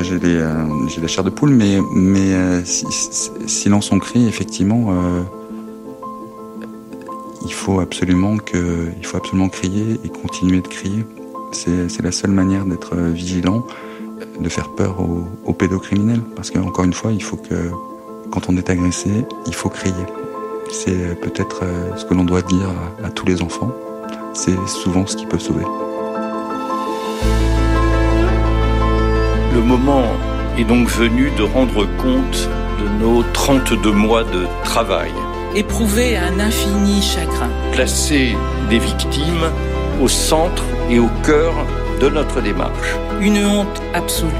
J'ai la chair de poule, mais silence on crie, effectivement, il faut absolument crier et continuer de crier. C'est la seule manière d'être vigilant, de faire peur aux pédocriminels. Parce qu'encore une fois, il faut que, quand on est agressé, il faut crier. C'est peut-être ce que l'on doit dire à tous les enfants. C'est souvent ce qui peut sauver. Le moment est donc venu de rendre compte de nos 32 mois de travail. Éprouver un infini chagrin. Placer des victimes au centre et au cœur de notre démarche. Une honte absolue.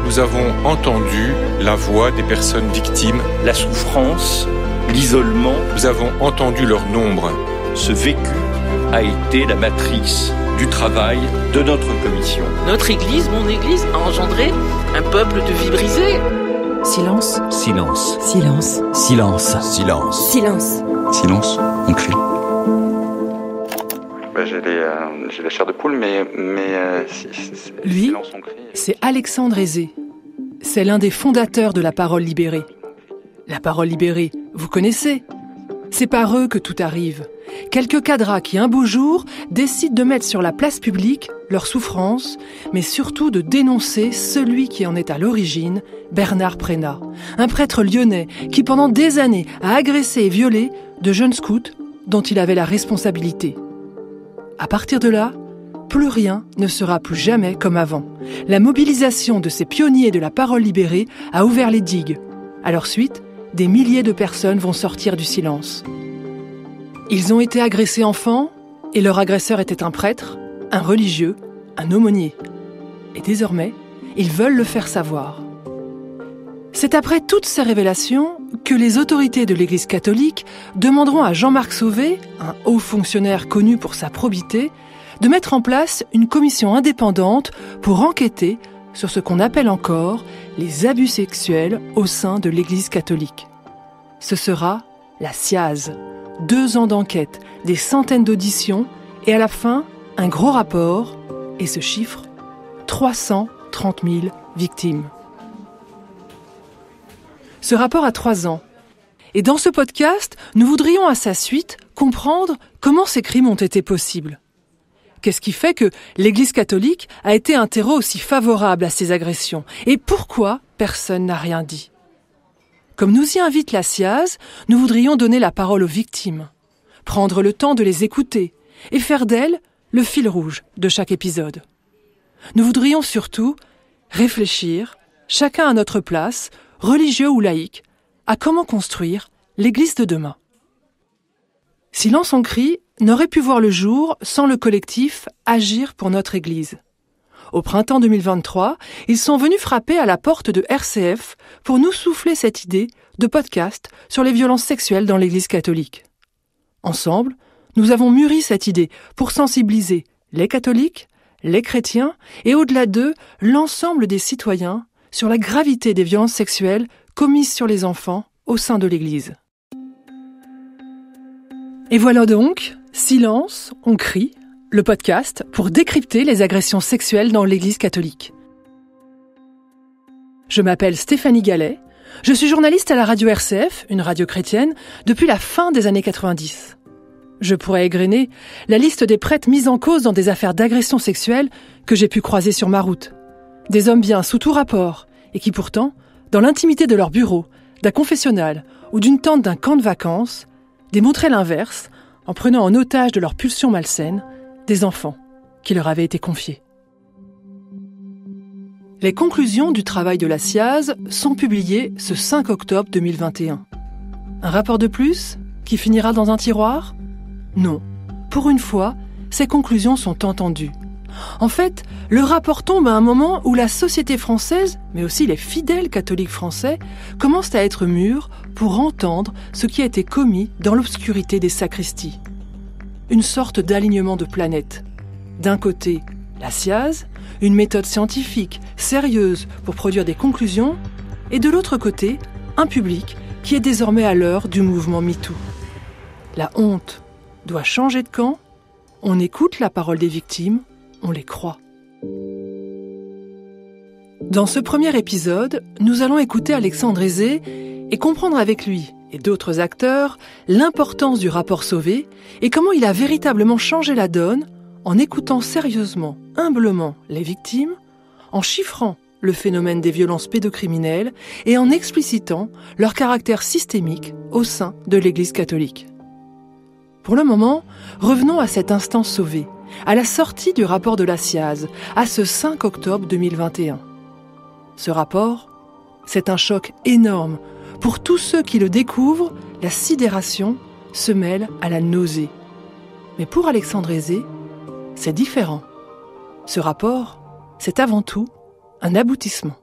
Nous avons entendu la voix des personnes victimes. La souffrance, l'isolement. Nous avons entendu leur nombre. Ce vécu a été la matrice du travail de notre commission. Notre Église, mon Église, a engendré un peuple de vies brisées. Silence. Silence. Silence. Silence. Silence. Silence. Silence, on crie. J'ai la chair de poule, mais lui, silence, on crie. C'est Alexandre Aizé. C'est l'un des fondateurs de la Parole libérée. La Parole libérée, vous connaissez ? C'est par eux que tout arrive. Quelques cadras qui, un beau jour, décident de mettre sur la place publique leur souffrance, mais surtout de dénoncer celui qui en est à l'origine, Bernard Prénat, un prêtre lyonnais qui, pendant des années, a agressé et violé de jeunes scouts dont il avait la responsabilité. À partir de là, plus rien ne sera plus jamais comme avant. La mobilisation de ces pionniers de la Parole libérée a ouvert les digues. À leur suite, des milliers de personnes vont sortir du silence. Ils ont été agressés enfants, et leur agresseur était un prêtre, un religieux, un aumônier. Et désormais, ils veulent le faire savoir. C'est après toutes ces révélations que les autorités de l'Église catholique demanderont à Jean-Marc Sauvé, un haut fonctionnaire connu pour sa probité, de mettre en place une commission indépendante pour enquêter sur ce qu'on appelle encore les abus sexuels au sein de l'Église catholique. Ce sera la SIAZ. 2 ans d'enquête, des centaines d'auditions et à la fin, un gros rapport et ce chiffre, 330 000 victimes. Ce rapport a 3 ans. Et dans ce podcast, nous voudrions à sa suite comprendre comment ces crimes ont été possibles. Qu'est-ce qui fait que l'Église catholique a été un terreau aussi favorable à ces agressions ? Et pourquoi personne n'a rien dit ? Comme nous y invite la SIAZ, nous voudrions donner la parole aux victimes, prendre le temps de les écouter et faire d'elles le fil rouge de chaque épisode. Nous voudrions surtout réfléchir, chacun à notre place, religieux ou laïcs, à comment construire l'Église de demain. Silence on crie n'aurait pu voir le jour sans le collectif Agir pour notre Église. Au printemps 2023, ils sont venus frapper à la porte de RCF pour nous souffler cette idée de podcast sur les violences sexuelles dans l'Église catholique. Ensemble, nous avons mûri cette idée pour sensibiliser les catholiques, les chrétiens et au-delà d'eux, l'ensemble des citoyens sur la gravité des violences sexuelles commises sur les enfants au sein de l'Église. Et voilà donc, Silence, on crie, le podcast pour décrypter les agressions sexuelles dans l'Église catholique. Je m'appelle Stéphanie Gallet, je suis journaliste à la radio RCF, une radio chrétienne, depuis la fin des années 90. Je pourrais égrener la liste des prêtres mis en cause dans des affaires d'agression sexuelle que j'ai pu croiser sur ma route. Des hommes bien sous tout rapport, et qui pourtant, dans l'intimité de leur bureau, d'un confessionnal ou d'une tente d'un camp de vacances, démontraient l'inverse en prenant en otage de leur pulsion malsaine des enfants qui leur avaient été confiés. Les conclusions du travail de la SIAZ sont publiées ce 5 octobre 2021. Un rapport de plus qui finira dans un tiroir ? Non. Pour une fois, ces conclusions sont entendues. En fait, le rapport tombe à un moment où la société française, mais aussi les fidèles catholiques français, commencent à être mûrs pour entendre ce qui a été commis dans l'obscurité des sacristies. Une sorte d'alignement de planètes. D'un côté, la SIAZ, une méthode scientifique, sérieuse pour produire des conclusions, et de l'autre côté, un public qui est désormais à l'heure du mouvement MeToo. La honte doit changer de camp, on écoute la parole des victimes, on les croit. Dans ce premier épisode, nous allons écouter Alexandre Aizé et comprendre avec lui et d'autres acteurs l'importance du rapport Sauvé et comment il a véritablement changé la donne en écoutant sérieusement, humblement les victimes, en chiffrant le phénomène des violences pédocriminelles et en explicitant leur caractère systémique au sein de l'Église catholique. Pour le moment, revenons à cette instance Sauvé, à la sortie du rapport de la SIAZ, à ce 5 octobre 2021. Ce rapport, c'est un choc énorme. Pour tous ceux qui le découvrent, la sidération se mêle à la nausée. Mais pour Alexandre Aizé, c'est différent. Ce rapport, c'est avant tout un aboutissement.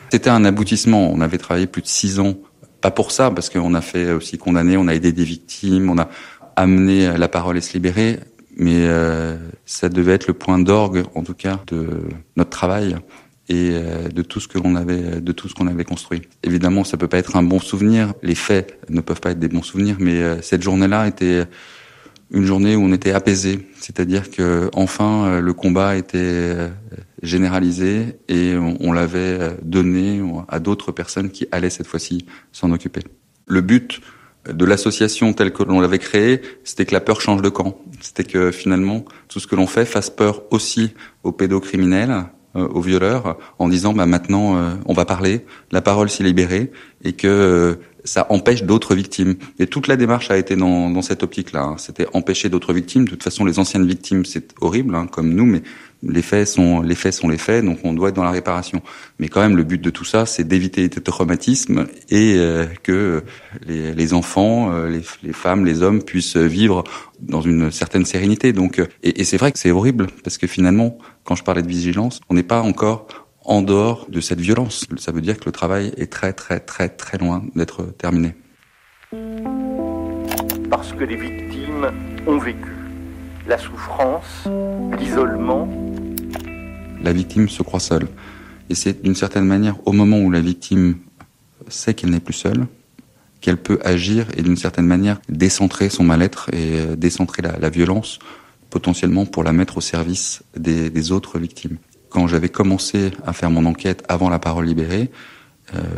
C'était un aboutissement. On avait travaillé plus de 6 ans. Pas pour ça, parce qu'on a fait aussi condamner, on a aidé des victimes, on a amené la parole et se libérer. Mais ça devait être le point d'orgue, en tout cas, de notre travail et de tout ce qu'on avait construit. Évidemment, ça peut pas être un bon souvenir. Les faits ne peuvent pas être des bons souvenirs, mais cette journée-là était une journée où on était apaisé. C'est-à-dire que enfin le combat était généralisé et on l'avait donné à d'autres personnes qui allaient cette fois-ci s'en occuper. Le but de l'association telle que l'on l'avait créée, c'était que la peur change de camp. C'était que finalement, tout ce que l'on fait fasse peur aussi aux pédocriminels, aux violeurs, en disant maintenant on va parler, la parole s'est libérée et que ça empêche d'autres victimes. Et toute la démarche a été dans cette optique-là. C'était empêcher d'autres victimes. De toute façon, les anciennes victimes, c'est horrible, comme nous, mais les faits sont les faits, donc on doit être dans la réparation. Mais quand même, le but de tout ça, c'est d'éviter les traumatismes et que les enfants, les femmes, les hommes puissent vivre dans une certaine sérénité. Donc, et c'est vrai que c'est horrible, parce que finalement, quand je parlais de vigilance, on n'est pas encore en dehors de cette violence. Ça veut dire que le travail est très très très très loin d'être terminé. Parce que les victimes ont vécu la souffrance, l'isolement. La victime se croit seule. Et c'est d'une certaine manière, au moment où la victime sait qu'elle n'est plus seule, qu'elle peut agir et d'une certaine manière décentrer son mal-être et décentrer la violence, potentiellement pour la mettre au service des autres victimes. Quand j'avais commencé à faire mon enquête avant la parole libérée,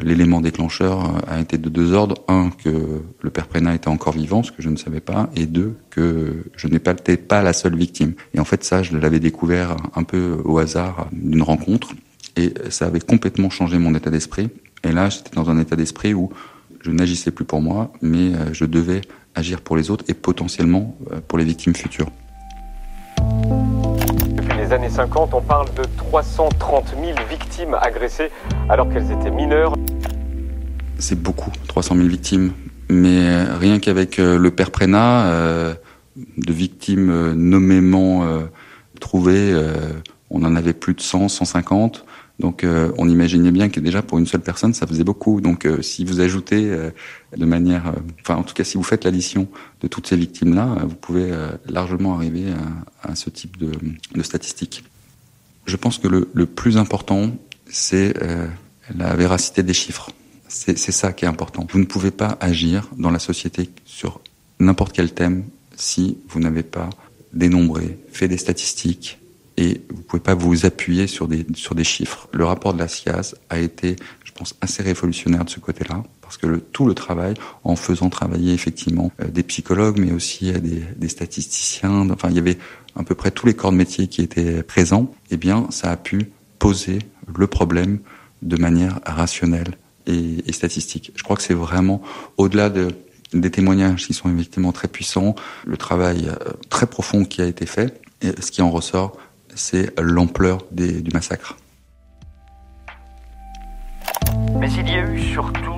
l'élément déclencheur a été de 2 ordres. 1, que le père Prénat était encore vivant, ce que je ne savais pas, et 2, que je n'étais pas la seule victime. Et en fait, ça, je l'avais découvert un peu au hasard d'une rencontre, et ça avait complètement changé mon état d'esprit. Et là, j'étais dans un état d'esprit où je n'agissais plus pour moi, mais je devais agir pour les autres et potentiellement pour les victimes futures. Les années 50, on parle de 330 000 victimes agressées alors qu'elles étaient mineures. C'est beaucoup, 300 000 victimes. Mais rien qu'avec le père Prénat, de victimes nommément trouvées, on en avait plus de 100, 150. Donc on imaginait bien que déjà pour une seule personne, ça faisait beaucoup. Donc si vous ajoutez de manière... en tout cas, si vous faites l'addition de toutes ces victimes-là, vous pouvez largement arriver à ce type de statistiques. Je pense que le plus important, c'est la véracité des chiffres. C'est ça qui est important. Vous ne pouvez pas agir dans la société sur n'importe quel thème si vous n'avez pas dénombré, fait des statistiques, et vous pouvez pas vous appuyer sur des chiffres. Le rapport de la SIAZ a été, je pense, assez révolutionnaire de ce côté-là, parce que tout le travail, en faisant travailler effectivement des psychologues, mais aussi des statisticiens, enfin il y avait à peu près tous les corps de métier qui étaient présents, eh bien ça a pu poser le problème de manière rationnelle et statistique. Je crois que c'est vraiment, au-delà des témoignages qui sont effectivement très puissants, le travail très profond qui a été fait, et ce qui en ressort, c'est l'ampleur du massacre. Mais il y a eu surtout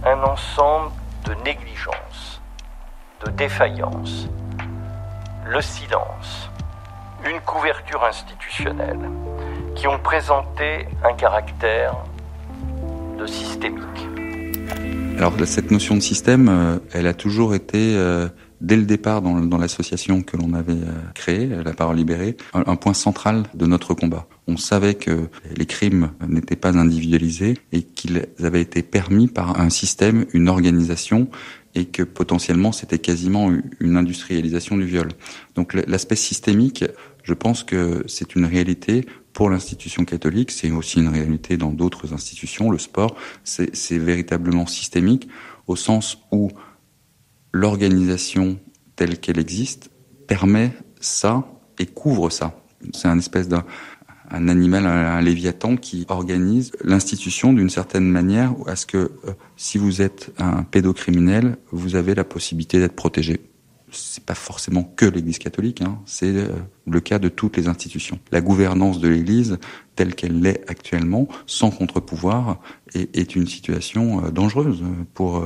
un ensemble de négligence, de défaillance, le silence, une couverture institutionnelle qui ont présenté un caractère de systémique. Alors cette notion de système, elle a toujours été, dès le départ dans l'association que l'on avait créée, La Parole Libérée, un point central de notre combat. On savait que les crimes n'étaient pas individualisés et qu'ils avaient été permis par un système, une organisation, et que potentiellement c'était quasiment une industrialisation du viol. Donc l'aspect systémique, je pense que c'est une réalité pour l'institution catholique, c'est aussi une réalité dans d'autres institutions. Le sport, c'est véritablement systémique, au sens où l'organisation telle qu'elle existe permet ça et couvre ça. C'est un espèce d'un animal, un léviathan qui organise l'institution d'une certaine manière à ce que si vous êtes un pédocriminel, vous avez la possibilité d'être protégé. C'est pas forcément que l'Église catholique, c'est le cas de toutes les institutions. La gouvernance de l'Église, telle qu'elle l'est actuellement, sans contre-pouvoir, est une situation dangereuse pour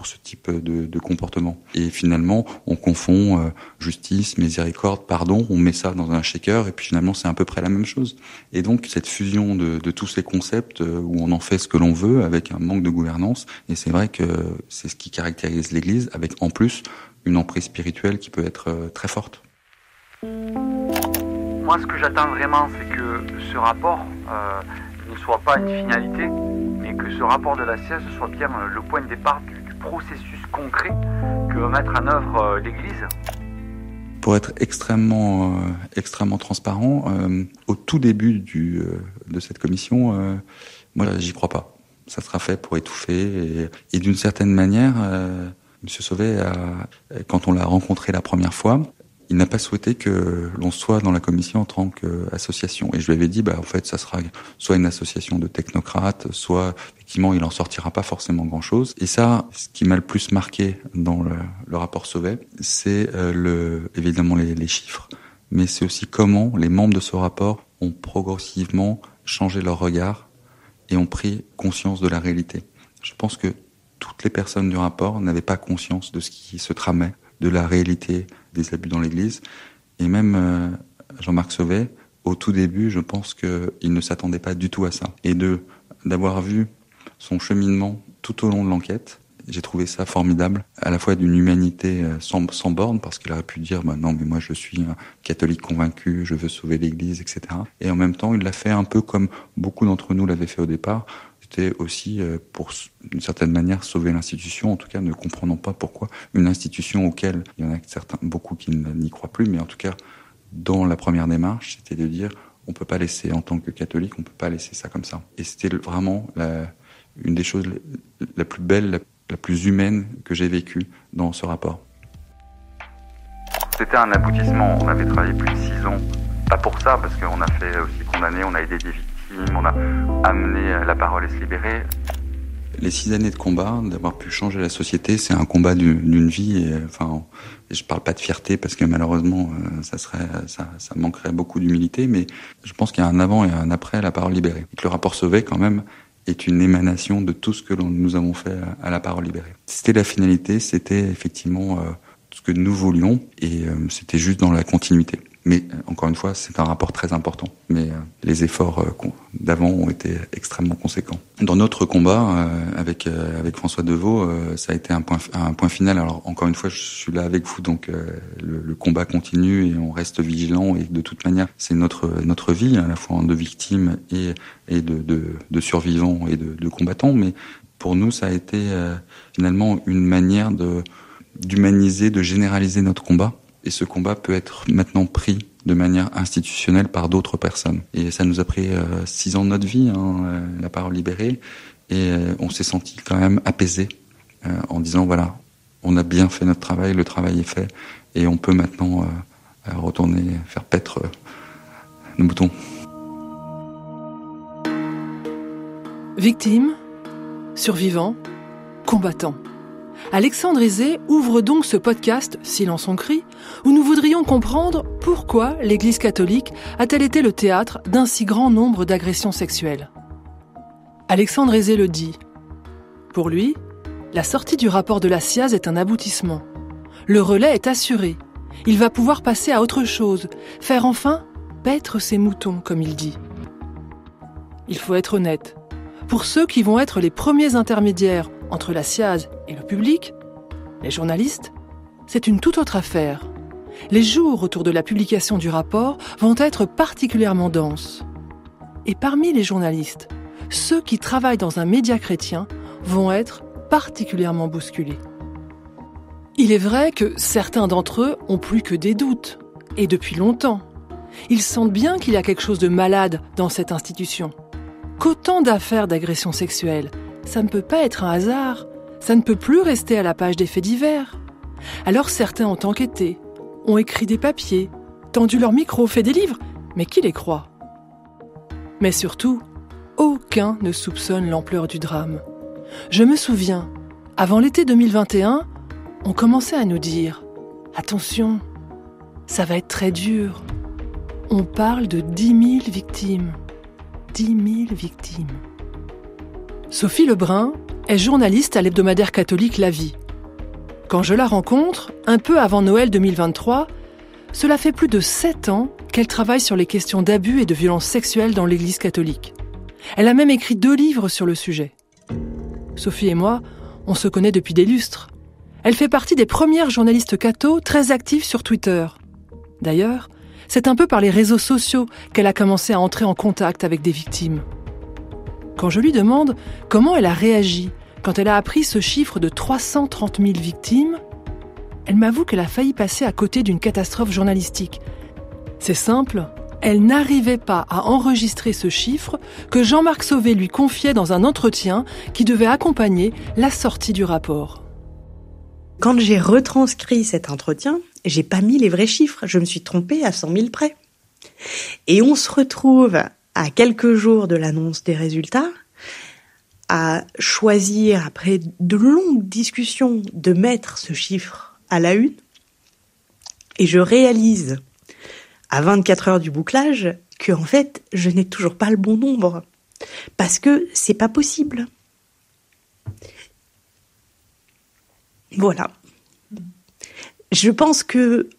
ce type de comportement. Et finalement, on confond justice, miséricorde, pardon, on met ça dans un shaker, et puis finalement, c'est à peu près la même chose. Et donc, cette fusion de tous ces concepts, où on en fait ce que l'on veut, avec un manque de gouvernance, et c'est vrai que c'est ce qui caractérise l'Église, avec en plus une emprise spirituelle qui peut être très forte. Moi, ce que j'attends vraiment, c'est que ce rapport ne soit pas une finalité, mais que ce rapport de la SIAZ soit bien le point de départ du processus concret que va mettre en œuvre l'Église. Pour être extrêmement transparent, au tout début de cette commission, moi, j'y crois pas. Ça sera fait pour étouffer, et d'une certaine manière, Monsieur Sauvé, quand on l'a rencontré la première fois, il n'a pas souhaité que l'on soit dans la commission en tant qu'association. Et je lui avais dit, en fait, ça sera soit une association de technocrates, soit, effectivement, il en sortira pas forcément grand-chose. Et ça, ce qui m'a le plus marqué dans le rapport Sauvé, c'est évidemment les chiffres, mais c'est aussi comment les membres de ce rapport ont progressivement changé leur regard et ont pris conscience de la réalité. Je pense que toutes les personnes du rapport n'avaient pas conscience de ce qui se tramait, de la réalité des abus dans l'Église. Et même Jean-Marc Sauvé, au tout début, je pense qu'il ne s'attendait pas du tout à ça. Et d'avoir vu son cheminement tout au long de l'enquête, j'ai trouvé ça formidable, à la fois d'une humanité sans borne, parce qu'il aurait pu dire non, mais moi je suis un catholique convaincu, je veux sauver l'Église, etc. Et en même temps, il l'a fait un peu comme beaucoup d'entre nous l'avaient fait au départ. C'était aussi, pour d'une certaine manière, sauver l'institution, en tout cas ne comprenant pas pourquoi une institution auquel il y en a beaucoup qui n'y croient plus, mais en tout cas, dans la première démarche, c'était de dire, on peut pas laisser, en tant que catholique, on peut pas laisser ça comme ça. Et c'était vraiment une des choses la plus belle, la plus humaine que j'ai vécue dans ce rapport. C'était un aboutissement, on avait travaillé plus de 6 ans, pas pour ça, parce qu'on a fait aussi condamner, on a aidé des victimes, on a amené la parole et se libérer. Les 6 années de combat, d'avoir pu changer la société, c'est un combat d'une vie. Et je parle pas de fierté parce que malheureusement, ça manquerait beaucoup d'humilité, mais je pense qu'il y a un avant et un après la parole libérée. Et que le rapport Sauvé, quand même, est une émanation de tout ce que nous avons fait à la parole libérée. C'était la finalité, c'était effectivement ce que nous voulions, et c'était juste dans la continuité. Mais encore une fois, c'est un rapport très important. Mais les efforts d'avant ont été extrêmement conséquents. Dans notre combat avec François Deveau, ça a été un point final. Alors encore une fois, je suis là avec vous, donc le combat continue et on reste vigilant. Et de toute manière, c'est notre vie, à la fois de victimes et de survivants et de combattants. Mais pour nous, ça a été finalement une manière d'humaniser, de généraliser notre combat. Et ce combat peut être maintenant pris de manière institutionnelle par d'autres personnes. Et ça nous a pris 6 ans de notre vie, la parole libérée. Et on s'est senti quand même apaisé en disant, voilà, on a bien fait notre travail, le travail est fait. Et on peut maintenant retourner faire paître nos moutons. Victime, survivant, combattant. Alexandre Aizé ouvre donc ce podcast « Silence on crie » où nous voudrions comprendre pourquoi l'Église catholique a-t-elle été le théâtre d'un si grand nombre d'agressions sexuelles. Alexandre Aizé le dit. Pour lui, la sortie du rapport de la SIAZ est un aboutissement. Le relais est assuré. Il va pouvoir passer à autre chose, faire enfin paître ses moutons, comme il dit. Il faut être honnête. Pour ceux qui vont être les premiers intermédiaires entre la SIAZ et le public, les journalistes, c'est une toute autre affaire. Les jours autour de la publication du rapport vont être particulièrement denses. Et parmi les journalistes, ceux qui travaillent dans un média chrétien vont être particulièrement bousculés. Il est vrai que certains d'entre eux ont plus que des doutes, et depuis longtemps. Ils sentent bien qu'il y a quelque chose de malade dans cette institution. Qu'autant d'affaires d'agression sexuelle, ça ne peut pas être un hasard. Ça ne peut plus rester à la page des faits divers. Alors certains ont enquêté, ont écrit des papiers, tendu leur micro, fait des livres, mais qui les croit ? Mais surtout, aucun ne soupçonne l'ampleur du drame. Je me souviens, avant l'été 2021, on commençait à nous dire « Attention, ça va être très dur ». On parle de 10 000 victimes. 10 000 victimes. Sophie Lebrun est journaliste à l'hebdomadaire catholique La Vie. Quand je la rencontre, un peu avant Noël 2023, cela fait plus de 7 ans qu'elle travaille sur les questions d'abus et de violences sexuelles dans l'Église catholique. Elle a même écrit 2 livres sur le sujet. Sophie et moi, on se connaît depuis des lustres. Elle fait partie des premières journalistes catho très actives sur Twitter. D'ailleurs, c'est un peu par les réseaux sociaux qu'elle a commencé à entrer en contact avec des victimes. Quand je lui demande comment elle a réagi quand elle a appris ce chiffre de 330 000 victimes, elle m'avoue qu'elle a failli passer à côté d'une catastrophe journalistique. C'est simple, elle n'arrivait pas à enregistrer ce chiffre que Jean-Marc Sauvé lui confiait dans un entretien qui devait accompagner la sortie du rapport. Quand j'ai retranscrit cet entretien, j'ai pas mis les vrais chiffres, je me suis trompée à 100 000 près. Et on se retrouve à quelques jours de l'annonce des résultats, à choisir, après de longues discussions, de mettre ce chiffre à la une. Et je réalise, à 24 heures du bouclage, que en fait, je n'ai toujours pas le bon nombre. Parce que c'est pas possible. Voilà. Je pense que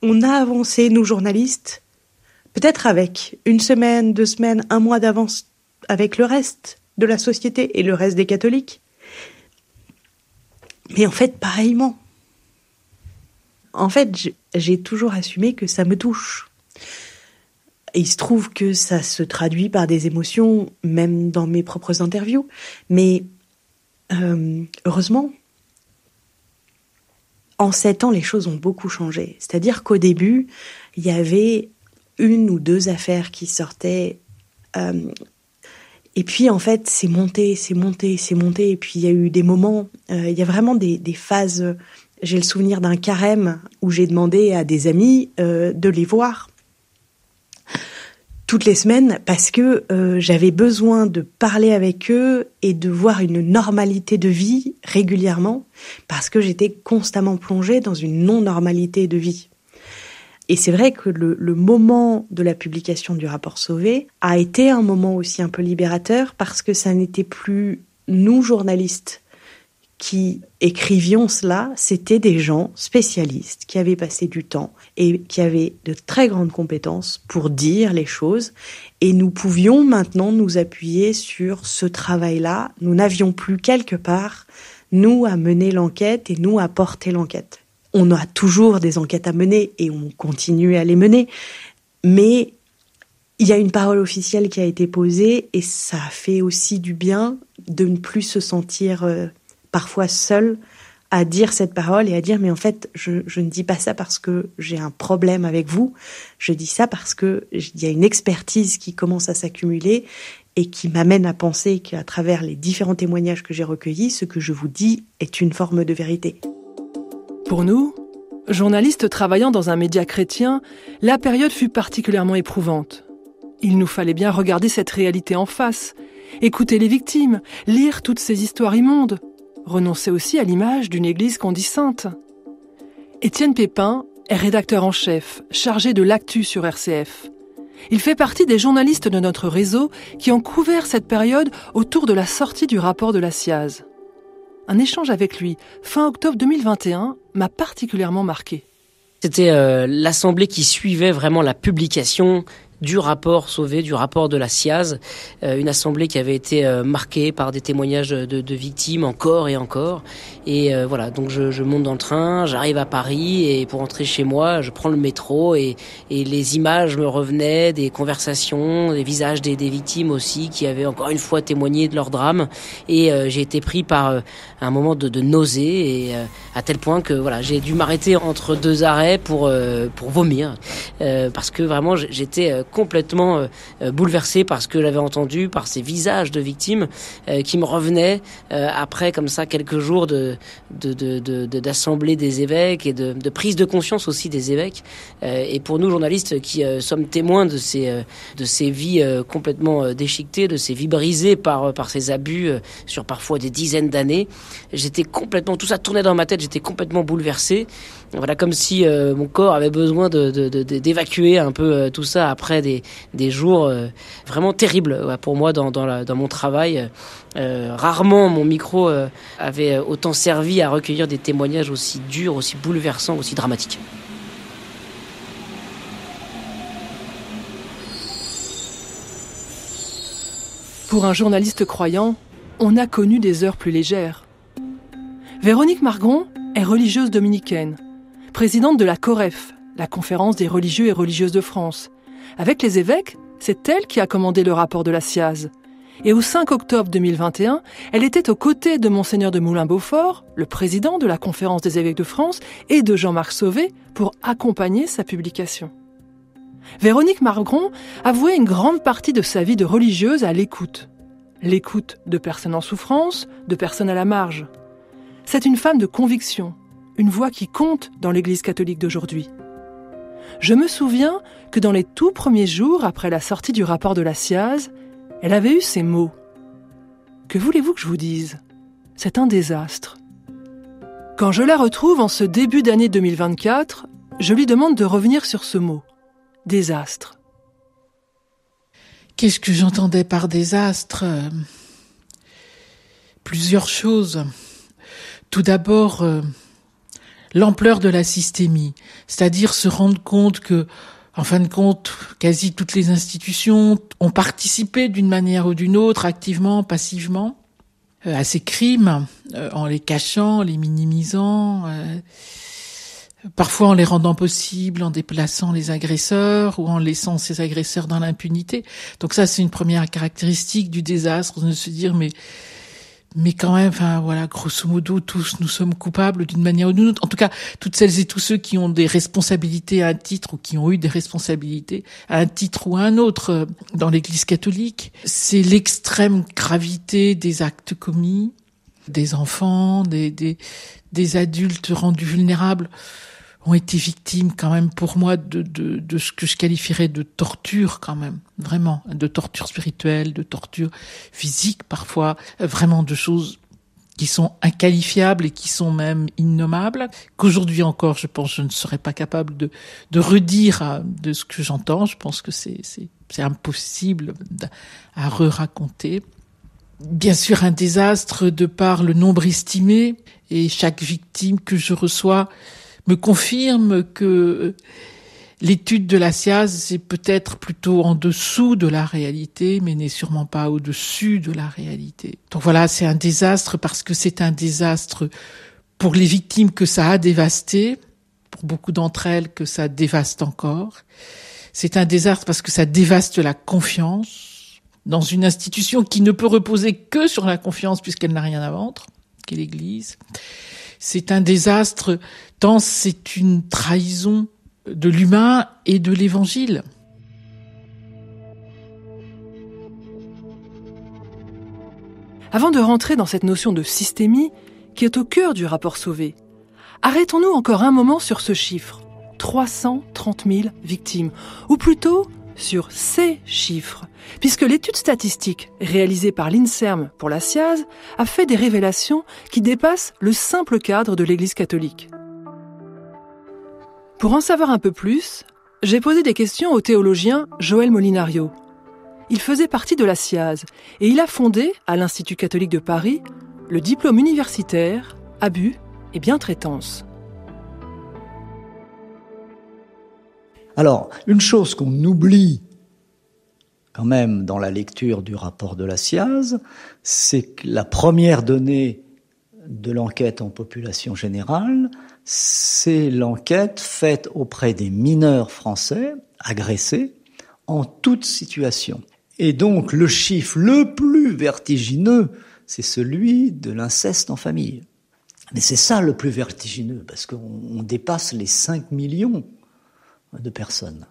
on a avancé, nous journalistes, peut-être avec 1 semaine, 2 semaines, 1 mois d'avance avec le reste de la société et le reste des catholiques. Mais en fait, pareillement. En fait, j'ai toujours assumé que ça me touche. Et il se trouve que ça se traduit par des émotions, même dans mes propres interviews. Mais heureusement, en 7 ans, les choses ont beaucoup changé. C'est-à-dire qu'au début, il y avait 1 ou 2 affaires qui sortaient. Et puis, en fait, c'est monté. Et puis, il y a eu des moments, il y a vraiment des phases. J'ai le souvenir d'un carême où j'ai demandé à des amis de les voir toutes les semaines parce que j'avais besoin de parler avec eux et de voir une normalité de vie régulièrement parce que j'étais constamment plongée dans une non-normalité de vie. Et c'est vrai que le moment de la publication du rapport Sauvé a été un moment aussi un peu libérateur parce que ça n'était plus nous, journalistes, qui écrivions cela, c'était des gens spécialistes qui avaient passé du temps et qui avaient de très grandes compétences pour dire les choses. Et nous pouvions maintenant nous appuyer sur ce travail-là. Nous n'avions plus quelque part, nous, à mener l'enquête et nous à porter l'enquête. On a toujours des enquêtes à mener et on continue à les mener. Mais il y a une parole officielle qui a été posée et ça a fait aussi du bien de ne plus se sentir parfois seul à dire cette parole et à dire mais en fait je ne dis pas ça parce que j'ai un problème avec vous, je dis ça parce que il y a une expertise qui commence à s'accumuler et qui m'amène à penser qu'à travers les différents témoignages que j'ai recueillis, ce que je vous dis est une forme de vérité. Pour nous, journalistes travaillant dans un média chrétien, la période fut particulièrement éprouvante. Il nous fallait bien regarder cette réalité en face, écouter les victimes, lire toutes ces histoires immondes, renoncer aussi à l'image d'une église qu'on dit sainte. Étienne Pépin est rédacteur en chef, chargé de l'actu sur RCF. Il fait partie des journalistes de notre réseau qui ont couvert cette période autour de la sortie du rapport de la SIAZ. Un échange avec lui, fin octobre 2021, m'a particulièrement marqué. C'était l'assemblée qui suivait vraiment la publication du rapport Sauvé, du rapport de la SIAZ, une assemblée qui avait été marquée par des témoignages de victimes encore et encore. Et voilà, donc je monte dans le train, j'arrive à Paris et pour rentrer chez moi, je prends le métro et les images me revenaient, des conversations, des visages des victimes aussi qui avaient encore une fois témoigné de leur drame. Et j'ai été pris par un moment de nausée et à tel point que voilà, j'ai dû m'arrêter entre 2 arrêts pour vomir, parce que vraiment j'étais complètement bouleversé par ce que j'avais entendu, par ces visages de victimes qui me revenaient après comme ça quelques jours d'assemblée des évêques et de prise de conscience aussi des évêques. Et pour nous journalistes qui sommes témoins de ces vies complètement déchiquetées, de ces vies brisées par ces abus sur parfois des dizaines d'années, j'étais complètement, tout ça tournait dans ma tête, j'étais complètement bouleversé. Voilà, comme si mon corps avait besoin d'évacuer un peu tout ça après des jours vraiment terribles pour moi dans mon travail. Rarement mon micro avait autant servi à recueillir des témoignages aussi durs, aussi bouleversants, aussi dramatiques. Pour un journaliste croyant, on a connu des heures plus légères. Véronique Margron est religieuse dominicaine, présidente de la COREF, la Conférence des religieux et religieuses de France. Avec les évêques, c'est elle qui a commandé le rapport de la SIAZ. Et au 5 octobre 2021, elle était aux côtés de Monseigneur de Moulin-Beaufort, le président de la Conférence des évêques de France, et de Jean-Marc Sauvé pour accompagner sa publication. Véronique Margron a voué une grande partie de sa vie de religieuse à l'écoute. L'écoute de personnes en souffrance, de personnes à la marge. C'est une femme de conviction, une voix qui compte dans l'Église catholique d'aujourd'hui. Je me souviens que dans les tout premiers jours après la sortie du rapport de la SIAZ, elle avait eu ces mots. Que voulez-vous que je vous dise ? C'est un désastre. Quand je la retrouve en ce début d'année 2024, je lui demande de revenir sur ce mot. Désastre. Qu'est-ce que j'entendais par désastre ? Plusieurs choses. Tout d'abord, l'ampleur de la systémie, c'est-à-dire se rendre compte que, en fin de compte, quasi toutes les institutions ont participé d'une manière ou d'une autre, activement, passivement, à ces crimes, en les cachant, les minimisant, parfois en les rendant possibles, en déplaçant les agresseurs ou en laissant ces agresseurs dans l'impunité. Donc ça, c'est une première caractéristique du désastre, de se dire mais quand même, enfin voilà, grosso modo, tous nous sommes coupables d'une manière ou d'une autre. En tout cas, toutes celles et tous ceux qui ont des responsabilités à un titre ou qui ont eu des responsabilités à un titre ou à un autre dans l'Église catholique, c'est l'extrême gravité des actes commis, des enfants, des adultes rendus vulnérables ont été victimes quand même pour moi de ce que je qualifierais de torture quand même, vraiment, de torture spirituelle, de torture physique parfois, vraiment de choses qui sont inqualifiables et qui sont même innommables, qu'aujourd'hui encore, je pense, je ne serais pas capable de redire de ce que j'entends. Je pense que c'est impossible à re-raconter. Bien sûr, un désastre de par le nombre estimé, et chaque victime que je reçois me confirme que l'étude de la SIAZ, c'est peut-être plutôt en dessous de la réalité, mais n'est sûrement pas au-dessus de la réalité. Donc voilà, c'est un désastre parce que c'est un désastre pour les victimes que ça a dévasté, pour beaucoup d'entre elles que ça dévaste encore. C'est un désastre parce que ça dévaste la confiance dans une institution qui ne peut reposer que sur la confiance puisqu'elle n'a rien à vendre, qu'est l'Église. C'est un désastre tant c'est une trahison de l'humain et de l'Évangile. Avant de rentrer dans cette notion de systémie qui est au cœur du rapport Sauvé, arrêtons-nous encore un moment sur ce chiffre, 330 000 victimes, ou plutôt sur ces chiffres, puisque l'étude statistique réalisée par l'INSERM pour la SIAZ a fait des révélations qui dépassent le simple cadre de l'Église catholique. Pour en savoir un peu plus, j'ai posé des questions au théologien Joël Molinario. Il faisait partie de la SIAZ et il a fondé, à l'Institut catholique de Paris, le diplôme universitaire Abus et bientraitance. Alors, une chose qu'on oublie quand même dans la lecture du rapport de la SIAZ, c'est que la première donnée de l'enquête en population générale, c'est l'enquête faite auprès des mineurs français agressés en toute situation. Et donc, le chiffre le plus vertigineux, c'est celui de l'inceste en famille. Mais c'est ça le plus vertigineux, parce qu'on dépasse les 5 millions de personnes.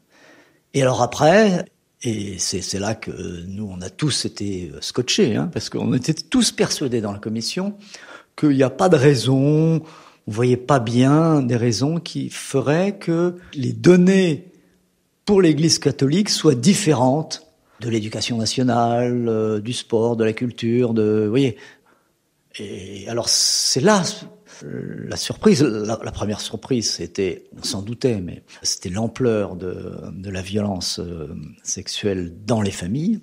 Et alors après, et c'est là que nous, on a tous été scotchés, parce qu'on était tous persuadés dans la commission qu'il n'y a pas de raison, on voyait pas bien des raisons qui feraient que les données pour l'Église catholique soient différentes de l'éducation nationale, du sport, de la culture, vous voyez. Et alors c'est là la surprise. La première surprise, c'était, on s'en doutait, mais c'était l'ampleur de la violence sexuelle dans les familles.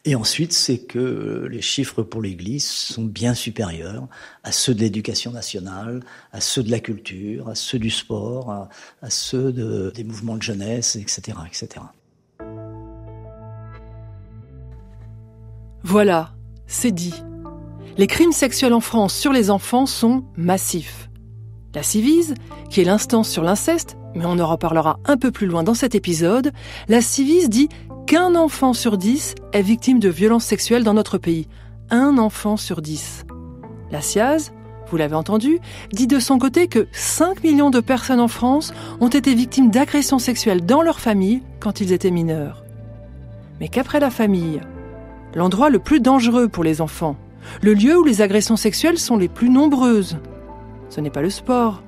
Et ensuite, c'est que les chiffres pour l'Église sont bien supérieurs à ceux de l'éducation nationale, à ceux de la culture, à ceux du sport, à ceux des mouvements de jeunesse, etc., etc. Voilà, c'est dit. Les crimes sexuels en France sur les enfants sont massifs. La Ciivise, qui est l'instance sur l'inceste, mais on en reparlera un peu plus loin dans cet épisode, la Ciivise dit qu'un enfant sur 10 est victime de violences sexuelles dans notre pays. Un enfant sur 10. La SIAZ, vous l'avez entendu, dit de son côté que 5 millions de personnes en France ont été victimes d'agressions sexuelles dans leur famille quand ils étaient mineurs. Mais qu'après la famille, l'endroit le plus dangereux pour les enfants, le lieu où les agressions sexuelles sont les plus nombreuses, ce n'est pas le sport,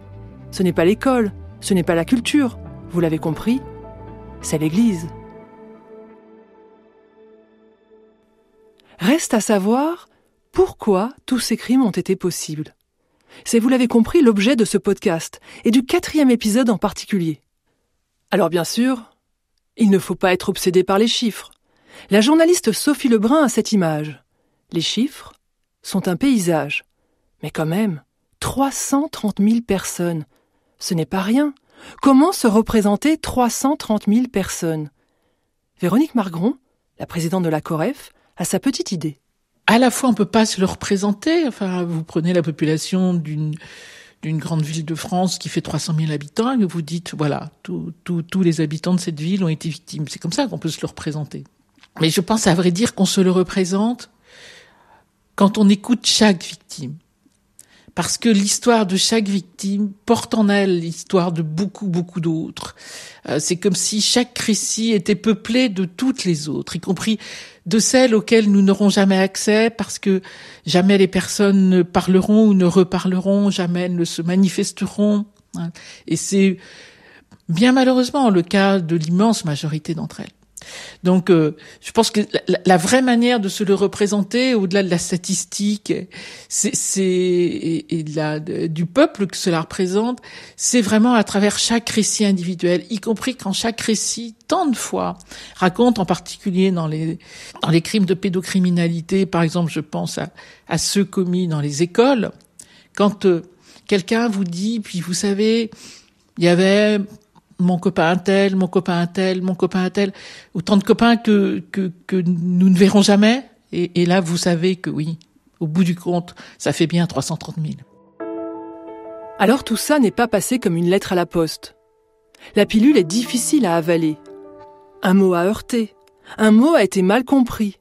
ce n'est pas l'école, ce n'est pas la culture, vous l'avez compris, c'est l'Église. Reste à savoir pourquoi tous ces crimes ont été possibles. C'est, vous l'avez compris, l'objet de ce podcast, et du 4e épisode en particulier. Alors bien sûr, il ne faut pas être obsédé par les chiffres. La journaliste Sophie Lebrun a cette image. Les chiffres sont un paysage. Mais quand même, 330 000 personnes. Ce n'est pas rien. Comment se représenter 330 000 personnes ? Véronique Margron, la présidente de la COREF, a sa petite idée. À la fois, on peut pas se le représenter. Enfin, vous prenez la population d'une grande ville de France qui fait 300 000 habitants et vous dites, voilà, tous les habitants de cette ville ont été victimes. C'est comme ça qu'on peut se le représenter. Mais je pense, à vrai dire, qu'on se le représente quand on écoute chaque victime. Parce que l'histoire de chaque victime porte en elle l'histoire de beaucoup, beaucoup d'autres. C'est comme si chaque récit était peuplé de toutes les autres, y compris de celles auxquelles nous n'aurons jamais accès parce que jamais les personnes ne parleront ou ne reparleront, jamais elles ne se manifesteront. Et c'est bien malheureusement le cas de l'immense majorité d'entre elles. Donc, je pense que la vraie manière de se le représenter, au-delà de la statistique, du peuple que cela représente, c'est vraiment à travers chaque récit individuel, y compris quand chaque récit, tant de fois, raconte, en particulier dans les crimes de pédocriminalité, par exemple, je pense à ceux commis dans les écoles, quand quelqu'un vous dit, puis vous savez, il y avait mon copain un tel, autant de copains que nous ne verrons jamais. Et là, vous savez que oui, au bout du compte, ça fait bien 330 000. Alors tout ça n'est pas passé comme une lettre à la poste. La pilule est difficile à avaler. Un mot a heurté, un mot a été mal compris.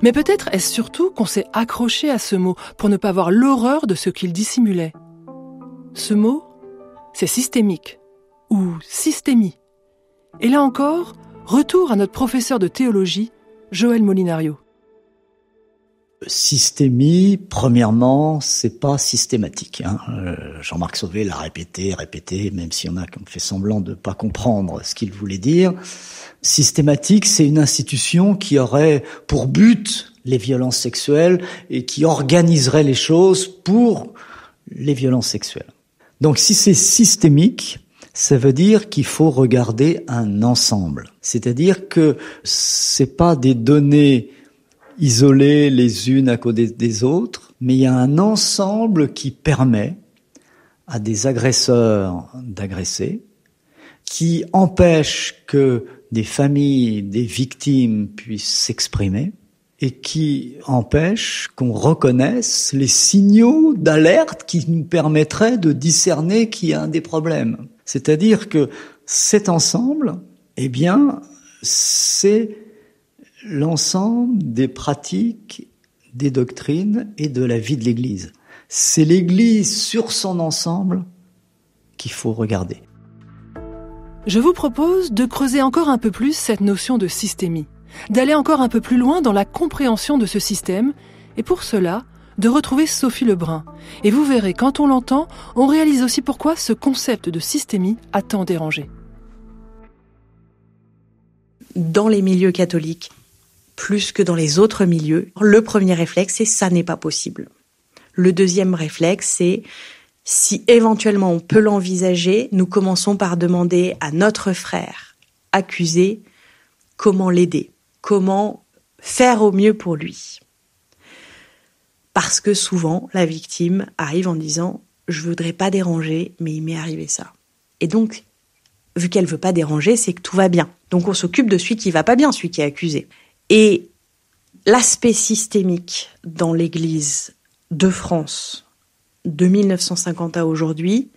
Mais peut-être est-ce surtout qu'on s'est accroché à ce mot pour ne pas voir l'horreur de ce qu'il dissimulait. Ce mot, c'est systémique. Ou systémie. Et là encore, retour à notre professeur de théologie, Joël Molinario. Systémie, premièrement, c'est pas systématique. Jean-Marc Sauvé l'a répété, même s'il y en a qui ont fait semblant de pas comprendre ce qu'il voulait dire. Systématique, c'est une institution qui aurait pour but les violences sexuelles et qui organiserait les choses pour les violences sexuelles. Donc si c'est systémique, ça veut dire qu'il faut regarder un ensemble. C'est-à-dire que c'est pas des données isolées les unes à côté des autres, mais il y a un ensemble qui permet à des agresseurs d'agresser, qui empêche que des familles, des victimes puissent s'exprimer, et qui empêche qu'on reconnaisse les signaux d'alerte qui nous permettraient de discerner qu'il y a des problèmes. C'est-à-dire que cet ensemble, eh bien, c'est l'ensemble des pratiques, des doctrines et de la vie de l'Église. c'est l'Église sur son ensemble qu'il faut regarder. Je vous propose de creuser encore un peu plus cette notion de systémie, d'aller encore un peu plus loin dans la compréhension de ce système, et pour cela, de retrouver Sophie Lebrun. Et vous verrez, quand on l'entend, on réalise aussi pourquoi ce concept de systémie a tant dérangé. Dans les milieux catholiques, plus que dans les autres milieux, le premier réflexe, c'est « ça n'est pas possible ». Le deuxième réflexe, c'est « si éventuellement on peut l'envisager, nous commençons par demander à notre frère accusé comment l'aider, comment faire au mieux pour lui ». Parce que souvent, la victime arrive en disant « je voudrais pas déranger, mais il m'est arrivé ça ». Et donc, vu qu'elle veut pas déranger, c'est que tout va bien. Donc on s'occupe de celui qui va pas bien, celui qui est accusé. Et l'aspect systémique dans l'Église de France de 1950 à aujourd'hui,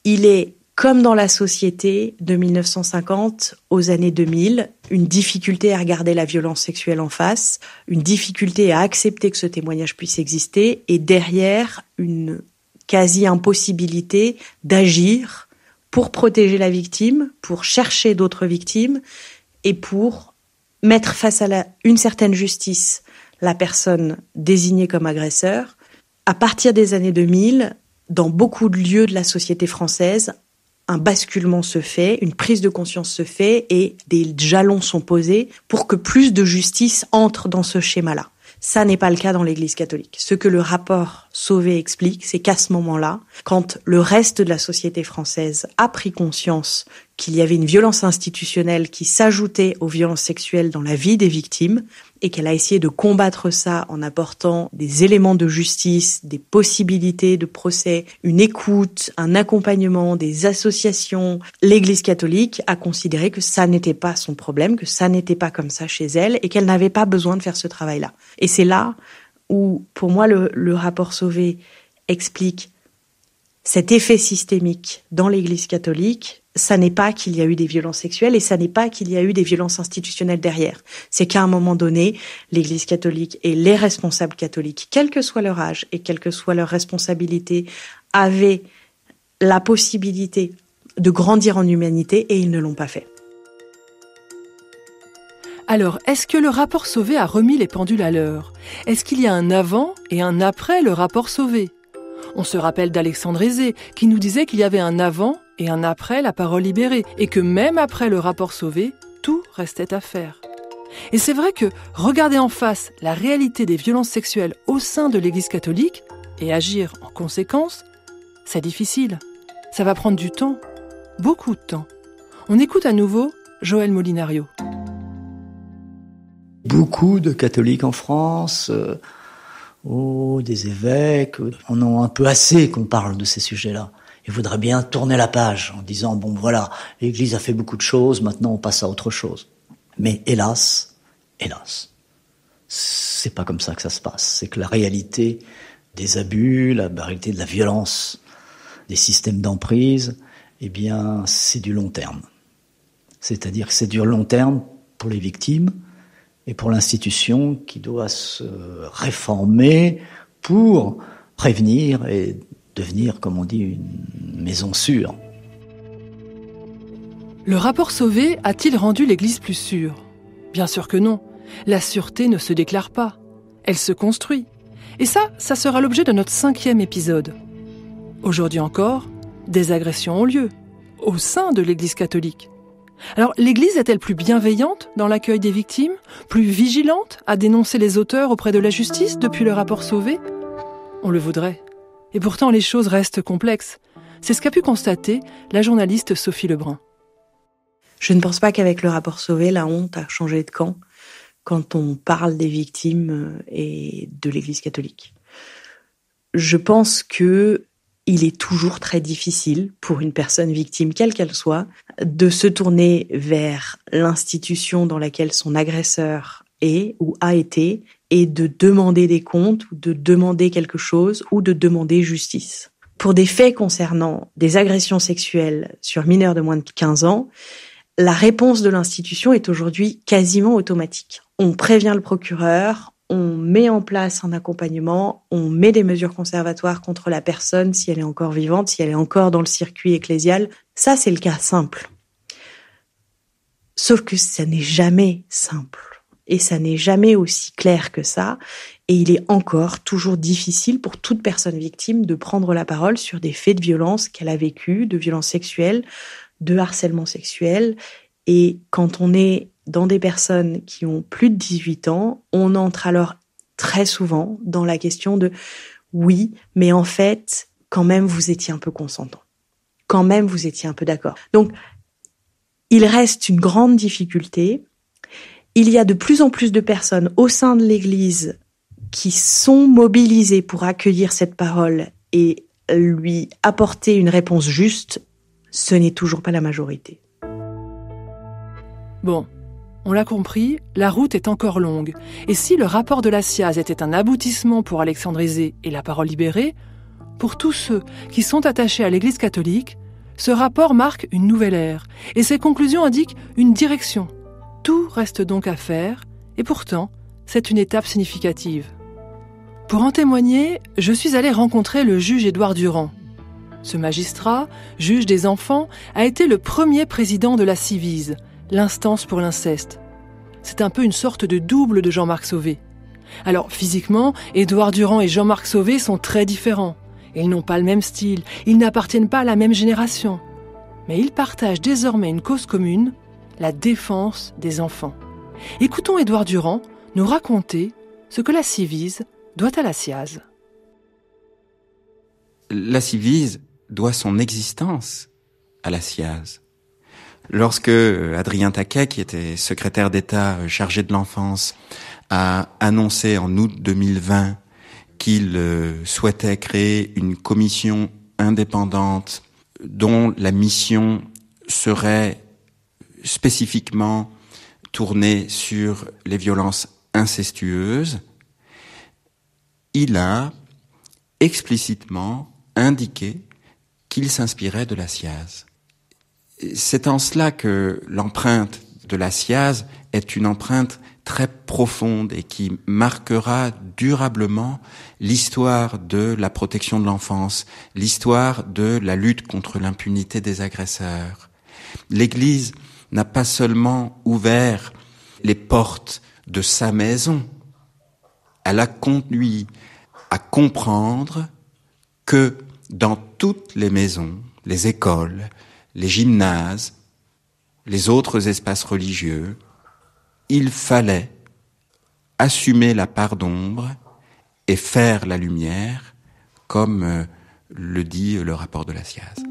il est comme dans la société de 1950 aux années 2000, une difficulté à regarder la violence sexuelle en face, une difficulté à accepter que ce témoignage puisse exister, et derrière, une quasi-impossibilité d'agir pour protéger la victime, pour chercher d'autres victimes, et pour mettre face à une certaine justice la personne désignée comme agresseur. À partir des années 2000, dans beaucoup de lieux de la société française, un basculement se fait, une prise de conscience se fait et des jalons sont posés pour que plus de justice entre dans ce schéma-là. Ça n'est pas le cas dans l'Église catholique. Ce que le rapport Sauvé explique, c'est qu'à ce moment-là, quand le reste de la société française a pris conscience qu'il y avait une violence institutionnelle qui s'ajoutait aux violences sexuelles dans la vie des victimes, et qu'elle a essayé de combattre ça en apportant des éléments de justice, des possibilités de procès, une écoute, un accompagnement, des associations, l'Église catholique a considéré que ça n'était pas son problème, que ça n'était pas comme ça chez elle, et qu'elle n'avait pas besoin de faire ce travail-là. Et c'est là où, pour moi, le rapport Sauvé explique cet effet systémique dans l'Église catholique. Ça n'est pas qu'il y a eu des violences sexuelles et ça n'est pas qu'il y a eu des violences institutionnelles derrière. C'est qu'à un moment donné, l'Église catholique et les responsables catholiques, quel que soit leur âge et quelle que soit leur responsabilité, avaient la possibilité de grandir en humanité et ils ne l'ont pas fait. Alors, est-ce que le rapport Sauvé a remis les pendules à l'heure ? Est-ce qu'il y a un avant et un après le rapport Sauvé ? On se rappelle d'Alexandre Aizé, qui nous disait qu'il y avait un avant et un après la parole libérée, et que même après le rapport Sauvé, tout restait à faire. Et c'est vrai que regarder en face la réalité des violences sexuelles au sein de l'Église catholique, et agir en conséquence, c'est difficile. Ça va prendre du temps, beaucoup de temps. On écoute à nouveau Joël Molinario. Beaucoup de catholiques en France, des évêques, en ont un peu assez qu'on parle de ces sujets-là. Ils voudraient bien tourner la page en disant, bon voilà, l'Église a fait beaucoup de choses, maintenant on passe à autre chose. Mais hélas, c'est pas comme ça que ça se passe. C'est que la réalité des abus, la réalité de la violence, des systèmes d'emprise, eh bien, c'est du long terme. C'est-à-dire que c'est du long terme pour les victimes, et pour l'institution qui doit se réformer pour prévenir et devenir, comme on dit, une maison sûre. Le rapport Sauvé a-t-il rendu l'Église plus sûre ? Bien sûr que non. La sûreté ne se déclare pas. Elle se construit. Et ça sera l'objet de notre 5e épisode. Aujourd'hui encore, des agressions ont lieu, au sein de l'Église catholique. Alors, l'Église est-elle plus bienveillante dans l'accueil des victimes, plus vigilante à dénoncer les auteurs auprès de la justice depuis le rapport Sauvé ? On le voudrait. Et pourtant, les choses restent complexes. C'est ce qu'a pu constater la journaliste Sophie Lebrun. Je ne pense pas qu'avec le rapport Sauvé, la honte a changé de camp quand on parle des victimes et de l'Église catholique. Je pense que il est toujours très difficile pour une personne victime, quelle qu'elle soit, de se tourner vers l'institution dans laquelle son agresseur est ou a été et de demander des comptes ou de demander quelque chose ou de demander justice. Pour des faits concernant des agressions sexuelles sur mineurs de moins de 15 ans, la réponse de l'institution est aujourd'hui quasiment automatique. On prévient le procureur, on met en place un accompagnement, on met des mesures conservatoires contre la personne si elle est encore vivante, si elle est encore dans le circuit ecclésial. Ça, c'est le cas simple. Sauf que ça n'est jamais simple. Et ça n'est jamais aussi clair que ça. Et il est encore toujours difficile pour toute personne victime de prendre la parole sur des faits de violence qu'elle a vécus, de violences sexuelles, de harcèlement sexuel. Et quand on est dans des personnes qui ont plus de 18 ans, on entre alors très souvent dans la question de « oui, mais en fait, quand même, vous étiez un peu consentant. Quand même, vous étiez un peu d'accord. » Donc, il reste une grande difficulté. Il y a de plus en plus de personnes au sein de l'Église qui sont mobilisées pour accueillir cette parole et lui apporter une réponse juste. Ce n'est toujours pas la majorité. Bon, on l'a compris, la route est encore longue. Et si le rapport de la SIAZ était un aboutissement pour Alexandre Aizé et la parole libérée, pour tous ceux qui sont attachés à l'Église catholique, ce rapport marque une nouvelle ère et ses conclusions indiquent une direction. Tout reste donc à faire et pourtant, c'est une étape significative. Pour en témoigner, je suis allée rencontrer le juge Édouard Durand. Ce magistrat, juge des enfants, a été le premier président de la Civise, l'instance pour l'inceste. C'est un peu une sorte de double de Jean-Marc Sauvé. Alors, physiquement, Édouard Durand et Jean-Marc Sauvé sont très différents. Ils n'ont pas le même style, ils n'appartiennent pas à la même génération. Mais ils partagent désormais une cause commune, la défense des enfants. Écoutons Édouard Durand nous raconter ce que la Civise doit à la SIAZ. La Civise doit son existence à la SIAZ. Lorsque Adrien Taquet, qui était secrétaire d'État chargé de l'enfance, a annoncé en août 2020 qu'il souhaitait créer une commission indépendante dont la mission serait spécifiquement tournée sur les violences incestueuses, il a explicitement indiqué qu'il s'inspirait de la SIAZ. C'est en cela que l'empreinte de la SIAZ est une empreinte très profonde et qui marquera durablement l'histoire de la protection de l'enfance, l'histoire de la lutte contre l'impunité des agresseurs. L'Église n'a pas seulement ouvert les portes de sa maison, elle a conduit à comprendre que dans toutes les maisons, les écoles, les gymnases, les autres espaces religieux, il fallait assumer la part d'ombre et faire la lumière, comme le dit le rapport de la SIAZ.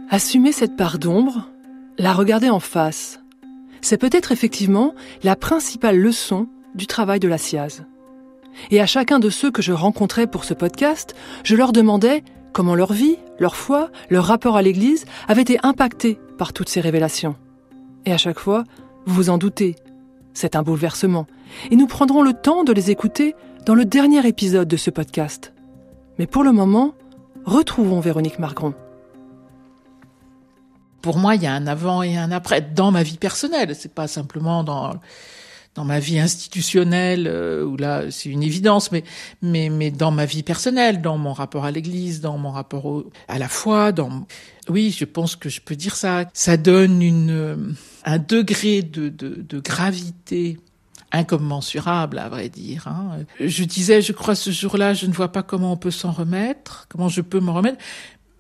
Assumer cette part d'ombre, la regarder en face, c'est peut-être effectivement la principale leçon du travail de la SIAZ. Et à chacun de ceux que je rencontrais pour ce podcast, je leur demandais comment leur vie, leur foi, leur rapport à l'Église avaient été impactés par toutes ces révélations. Et à chaque fois, vous vous en doutez, c'est un bouleversement. Et nous prendrons le temps de les écouter dans le dernier épisode de ce podcast. Mais pour le moment, retrouvons Véronique Margron. Pour moi, il y a un avant et un après dans ma vie personnelle. C'est pas simplement dans ma vie institutionnelle où là c'est une évidence, mais dans ma vie personnelle, dans mon rapport à l'Église, dans mon rapport à la foi, oui, je pense que je peux dire ça. Ça donne un degré de gravité incommensurable, à vrai dire. Hein. Je disais, je crois ce jour-là, je ne vois pas comment on peut s'en remettre, comment je peux m'en remettre.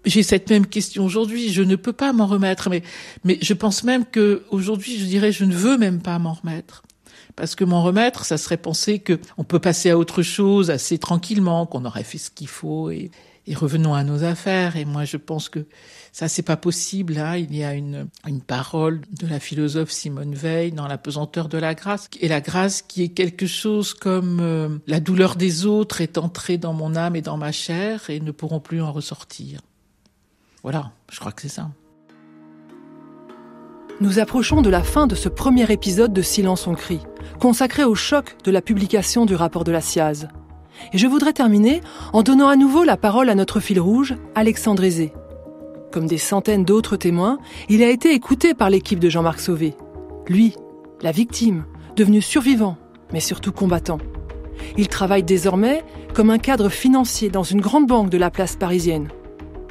J'ai cette même question aujourd'hui, je ne peux pas m'en remettre, mais je pense même que aujourd'hui, je dirais, je ne veux même pas m'en remettre. Parce que m'en remettre, ça serait penser que on peut passer à autre chose assez tranquillement, qu'on aurait fait ce qu'il faut et revenons à nos affaires. Et moi, je pense que ça, c'est pas possible. Hein. Il y a une parole de la philosophe Simone Veil dans La pesanteur de la grâce. Et la grâce qui est quelque chose comme la douleur des autres est entrée dans mon âme et dans ma chair et ne pourront plus en ressortir. Voilà, je crois que c'est ça. Nous approchons de la fin de ce premier épisode de Silence on crie, consacré au choc de la publication du rapport de la SIAZ. Et je voudrais terminer en donnant à nouveau la parole à notre fil rouge, Alexandre Aizé. Comme des centaines d'autres témoins, il a été écouté par l'équipe de Jean-Marc Sauvé. Lui, la victime, devenu survivant, mais surtout combattant. Il travaille désormais comme un cadre financier dans une grande banque de la place parisienne.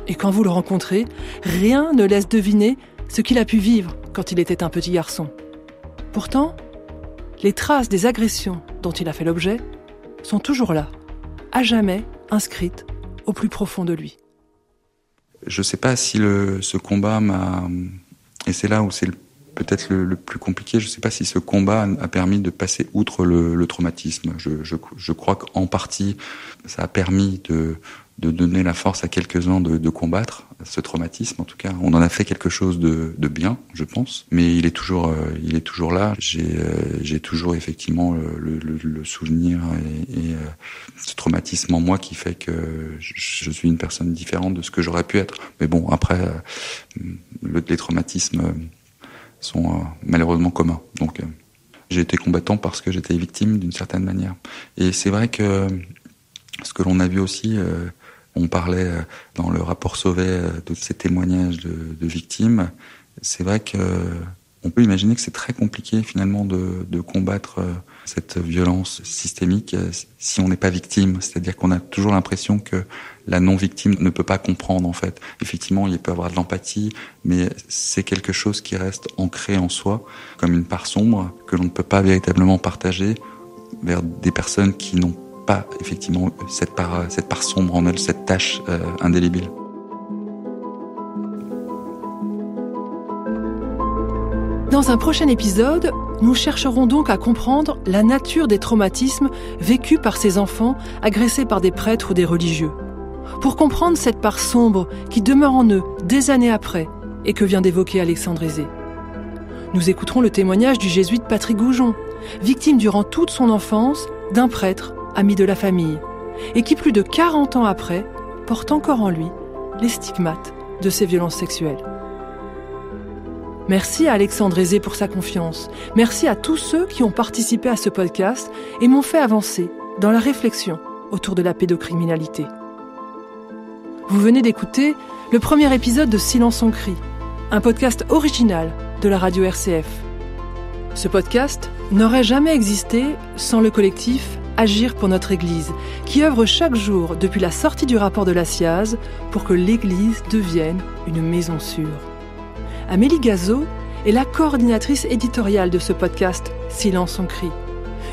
Et quand vous le rencontrez, rien ne laisse deviner ce qu'il a pu vivre quand il était un petit garçon. Pourtant, les traces des agressions dont il a fait l'objet sont toujours là, à jamais inscrites au plus profond de lui. Je ne sais pas si ce combat m'a... Et c'est là où c'est peut-être le plus compliqué. Je ne sais pas si ce combat a permis de passer outre le traumatisme. Je crois qu'en partie, ça a permis de donner la force à quelques-uns de combattre ce traumatisme. En tout cas, on en a fait quelque chose de bien, je pense. Mais il est toujours là. J'ai toujours effectivement le souvenir et ce traumatisme en moi qui fait que je suis une personne différente de ce que j'aurais pu être. Mais bon, après, les traumatismes sont malheureusement communs. Donc, j'ai été combattant parce que j'étais victime d'une certaine manière. Et c'est vrai que ce que l'on a vu aussi, on parlait dans le rapport Sauvé de ces témoignages de victimes. C'est vrai que on peut imaginer que c'est très compliqué finalement de combattre cette violence systémique si on n'est pas victime. C'est-à-dire qu'on a toujours l'impression que la non-victime ne peut pas comprendre en fait. Effectivement, il peut y avoir de l'empathie, mais c'est quelque chose qui reste ancré en soi, comme une part sombre que l'on ne peut pas véritablement partager vers des personnes qui n'ont pas effectivement cette part sombre en elles, cette tache indélébile. Dans un prochain épisode, nous chercherons donc à comprendre la nature des traumatismes vécus par ces enfants agressés par des prêtres ou des religieux. Pour comprendre cette part sombre qui demeure en eux des années après et que vient d'évoquer Alexandre Aizé. Nous écouterons le témoignage du jésuite Patrick Goujon, victime durant toute son enfance d'un prêtre, ami de la famille, et qui plus de 40 ans après porte encore en lui les stigmates de ces violences sexuelles. Merci à Alexandre Aizé pour sa confiance. Merci à tous ceux qui ont participé à ce podcast et m'ont fait avancer dans la réflexion autour de la pédocriminalité. Vous venez d'écouter le premier épisode de Silence on crie, un podcast original de la radio RCF. Ce podcast n'aurait jamais existé sans le collectif Agir pour notre Église, qui œuvre chaque jour depuis la sortie du rapport de la SIAZ pour que l'Église devienne une maison sûre. Amélie Gazeau est la coordinatrice éditoriale de ce podcast Silence on crie.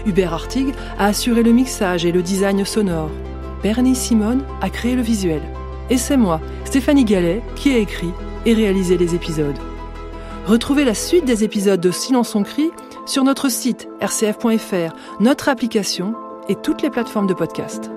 Hubert Artigue a assuré le mixage et le design sonore. Bernie Simone a créé le visuel. Et c'est moi, Stéphanie Gallet, qui ai écrit et réalisé les épisodes. Retrouvez la suite des épisodes de Silence on crie sur notre site rcf.fr, notre application et toutes les plateformes de podcast.